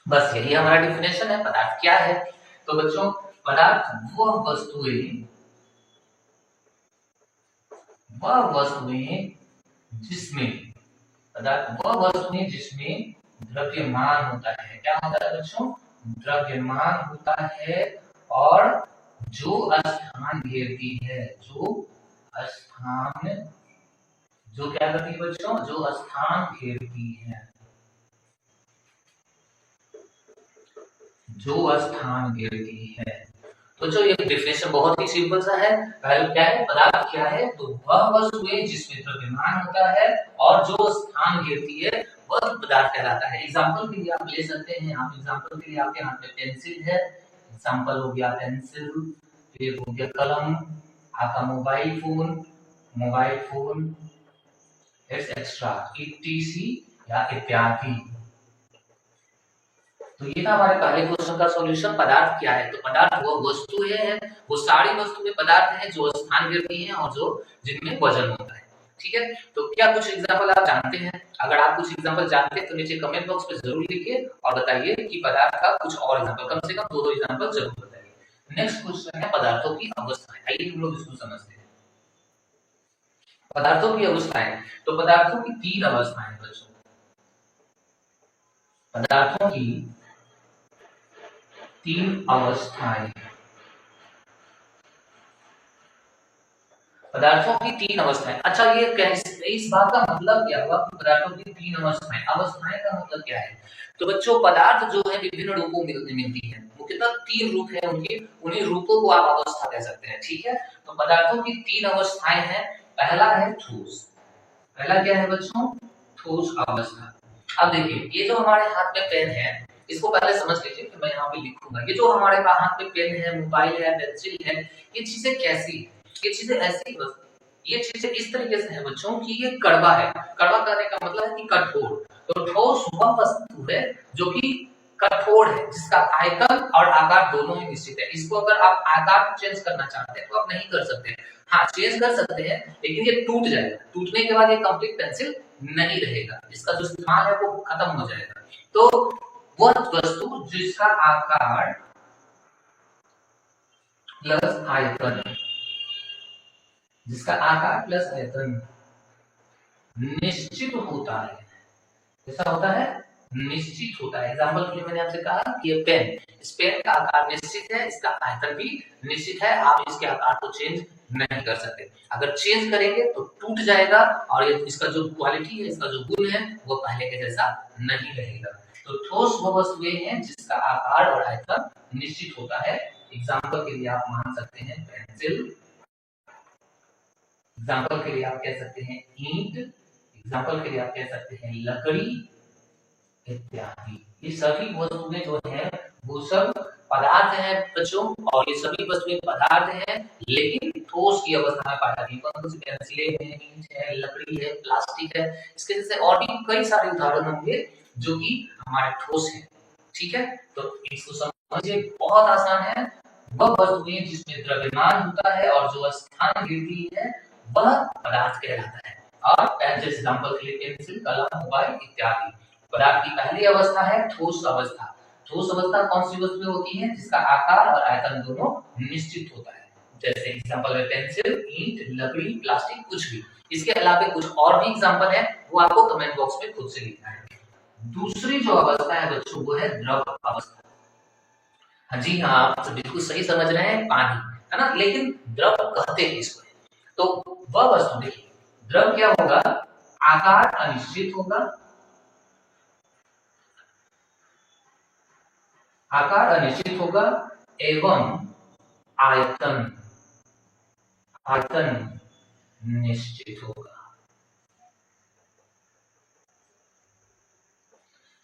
बस यही हमारा डिफिनेशन है पदार्थ क्या है। तो बच्चों पदार्थ वह वस्तुएं जिसमें पदार्थ वह वस्तुएं जिसमें द्रव्यमान होता है। क्या होता है बच्चों? द्रव्यमान होता है और जो स्थान घेरती है, स्थान जो क्या करती है बच्चों? जो स्थान घेरती है, जो स्थान घेरती है। तो जो ये डिफिनेशन बहुत ही सिंपल सा है। पहले क्या है? पदार्थ क्या है? तो वह वस्तुएं जिसमें द्रव्यमान होता है और जो स्थान घेरती है वह पदार्थ कहलाता है। एग्जांपल के लिए आप ले सकते हैं, आप एग्जांपल के लिए आपके हाथ में पेंसिल है, एग्जांपल हो गया पेंसिल, फिर हो गया कलम, आपका मोबाइल फोन एक्सेट्रा इटीसी या इत्यादि। तो ये था हमारे पहले क्वेश्चन का सॉल्यूशन। पदार्थ क्या है? तो पदार्थ वो वस्तुएं हैं, वो सारी वस्तुएं पदार्थ हैं जो स्थान घेरती हैं और जो जिनमें वजन होता है। ठीक है, तो क्या कुछ एग्जांपल आप जानते हैं? अगर आप कुछ एग्जांपल जानते हैं तो नीचे कमेंट बॉक्स में जरूर लिखिए और बताइए कि पदार्थ का कुछ और एग्जांपल, कम से कम दो एग्जांपल जरूर बताइए। नेक्स्ट क्वेश्चन है पदार्थों की अवस्थाएं। आइए हम लोग इसको समझते हैं। पदार्थों की अवस्थाएं, तो पदार्थों की तीन अवस्थाएं बच्चों। पदार्थों की तीन अवस्थाएं, पदार्थों की तीन अवस्थाएं। अच्छा, ये इस बात का मतलब क्या हुआ? पदार्थों की तीन अवस्थाएं, अवस्थाएं का मतलब क्या है? तो बच्चों पदार्थ जो है विभिन्न रूपों में मिलती है, मुख्यतः तीन रूप है उनके, उन्हीं रूपों को आप अवस्था कह सकते हैं। ठीक है, तो पदार्थों की तीन अवस्थाएं हैं। पहला है ठोस। पहला क्या है बच्चों? ठोस अवस्था। अब देखिए, ये जो हमारे हाथ में पेन है, इसको पहले समझ लीजिए कि मैं यहाँ पे लिखूंगा। ये जो हमारे हाथ में पेन है, मोबाइल है, पेंसिल है, ये चीजें कैसी है? ये चीजें ऐसी, ये चीजें इस तरीके से है बच्चों कि ये कड़वा है। कड़वा करने का मतलब है कि कठोर। तो ठोस वह वस्तु है जो कि कठोर है, जिसका आयतन और आकार दोनों ही निश्चित है। इसको अगर आप आकार चेंज करना चाहते हैं तो आप नहीं कर सकते। हाँ, चेंज कर सकते हैं, लेकिन ये टूट जाएगा। टूटने के बाद ये कंप्लीट पेंसिल नहीं रहेगा, इसका जो स्थान है वो खत्म हो जाएगा। तो वह वस्तु जिसका आकार प्लस आयतन, जिसका आकार प्लस आयतन निश्चित होता है। कैसा होता है? निश्चित होता है। एग्जांपल के लिए मैंने आपसे कहा कि ये पेन, इस पेन का आकार निश्चित है, इसका आयतन भी निश्चित है। आप इसके आकार को चेंज नहीं कर सकते। अगर चेंज करेंगे तो टूट जाएगा और इसका जो क्वालिटी है, इसका जो गुण है, वो पहले के जैसा नहीं रहेगा। तो ठोस वो वस्तुएं हैं जिसका आकार और आयतन निश्चित होता है। एग्जाम्पल के लिए आप मान सकते हैं पेंसिल, एग्जाम्पल के लिए आप कह सकते हैं ईंट, एग्जाम्पल के लिए आप कह सकते हैं लकड़ी इत्यादि। ये सभी वस्तुएं जो है वो सब पदार्थ हैं बच्चों, और ये सभी वस्तुएं पदार्थ हैं लेकिन ठोस की अवस्था में पाई जाती है। कौन सी? पेंसिलें हैं, ईंट है, लकड़ी है, प्लास्टिक है। इसके जैसे और भी कई सारे उदाहरण होंगे जो कि हमारे ठोस हैं। ठीक है, तो इसको समझिए, बहुत आसान है। वह वस्तुएं जिसमें द्रव्यमान होता है और जो स्थान घेरती है वह पदार्थ कहलाता है। और जैसे एग्जांपल के लिए पेंसिल, कलम, मोबाइल इत्यादि। पदार्थ की पहली अवस्था है ठोस अवस्था। ठोस अवस्था कौन सी वस्तु होती है? जिसका आकार और आयतन दोनों निश्चित होता है। जैसे एग्जांपल में पेंसिल, ईंट, लकड़ी, प्लास्टिक, कुछ भी। इसके अलावा कुछ और भी एग्जांपल है, वो आपको कमेंट बॉक्स में खुद से लिखना है। दूसरी जो अवस्था है बच्चों वो है द्रव अवस्था। हाँ जी हाँ, आप बिल्कुल सही समझ रहे हैं, पानी है ना, लेकिन द्रव कहते हैं इसको। तो वह वस्तु, देखिए द्रव क्या होगा? आकार अनिश्चित होगा, आकार अनिश्चित होगा एवं आयतन आयतन निश्चित होगा।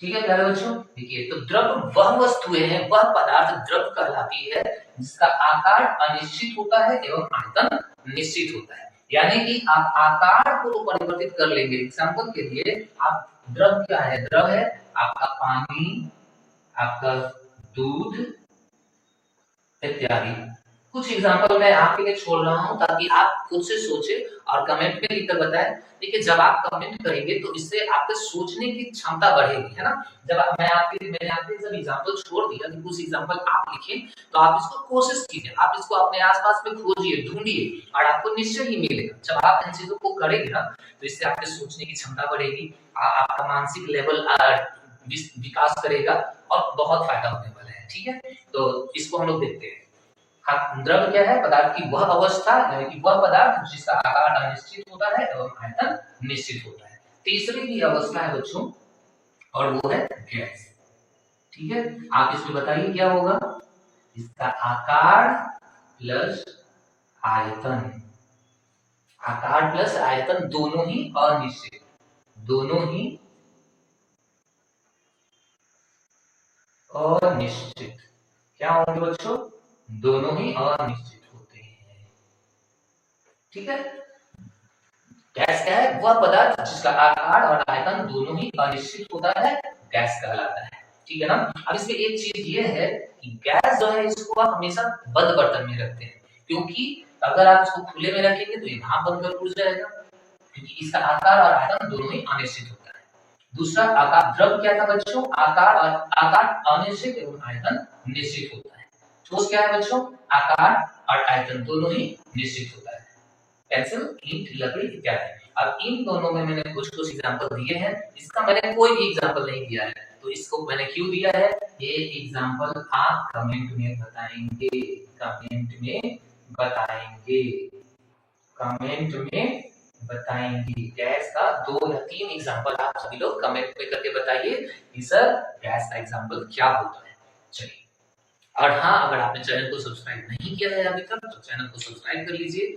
ठीक है प्यारे बच्चों, देखिए तो द्रव वह वस्तुएं हैं, वह पदार्थ द्रव कहलाती है जिसका आकार अनिश्चित होता है एवं आयतन निश्चित होता है। यानी कि आप आकार को तो परिवर्तित कर लेंगे। एग्जांपल के लिए आप द्रव क्या है? द्रव है आपका पानी, आपका दूध इत्यादि। कुछ एग्जांपल मैं आपके लिए छोड़ रहा हूं ताकि आप खुद से सोचे और कमेंट में लिखकर बताएं। देखिए जब आप कमेंट करेंगे तो इससे आपके सोचने की क्षमता बढ़ेगी, है ना। मैंने आपके जब एग्जांपल छोड़ दिया तो कुछ एग्जांपल आप लिखें, तो आप इसको कोशिश कीजिए, आप इसको अपने आसपास में खोजिए, ढूंढिए और आपको निश्चय ही मिलेगा। जब आप इन चीजों को करेंगे ना तो इससे आपके सोचने की क्षमता बढ़ेगी, आपका मानसिक लेवल विकास करेगा और बहुत फायदा होने वाला है। ठीक है, तो इसको हम लोग देखते हैं। हाँ, द्रव क्या है? पदार्थ की वह अवस्था यानी कि वह पदार्थ जिसका आकार अनिश्चित होता है एवं आयतन निश्चित होता है। तीसरी भी अवस्था है बच्चों और वो है गैस। ठीक है, आप इसमें बताइए क्या होगा? इसका आकार प्लस आयतन, आकार प्लस आयतन दोनों ही अनिश्चित, दोनों ही अनिश्चित। क्या होंगे बच्चों? दोनों ही अनिश्चित होते हैं। ठीक है, गैस क्या है? वह पदार्थ जिसका आकार और आयतन दोनों ही अनिश्चित होता है, गैस कहलाता है। ठीक है ना। अब इसमें एक चीज ये है कि गैस जो है इसको आप हमेशा बंद बर्तन में रखते हैं, क्योंकि अगर आप इसको खुले में रखेंगे तो ये भाप बनकर उड़ जाएगा, क्योंकि इसका आकार और आयतन दोनों ही अनिश्चित होता है। दूसरा आकार, द्रव क्या था बच्चों? आकार अनिश्चित एवं आयतन निश्चित होता है। ठोस क्या है बच्चों? आकार और आयतन दोनों ही निश्चित होता है। पेंसिल, ईंट, लकड़ी इत्यादि। अब इन दोनों में मैंने कुछ एग्जांपल दिए हैं, इसका मैंने कोई भी एग्जांपल नहीं दिया है, तो इसको मैंने क्यों दिया है? ये एग्जांपल आप कमेंट में बताएंगे, कमेंट में बताएंगे, कमेंट में बताएंगे। गैस का 2 या 3 एग्जांपल आप सभी लोग कमेंट में करके बताइए कि सर गैस का एग्जांपल क्या होता है। चलिए, और हाँ, अगर आपने चैनल को सब्सक्राइब नहीं किया है अभी तक तो चैनल को सब्सक्राइब कर लीजिए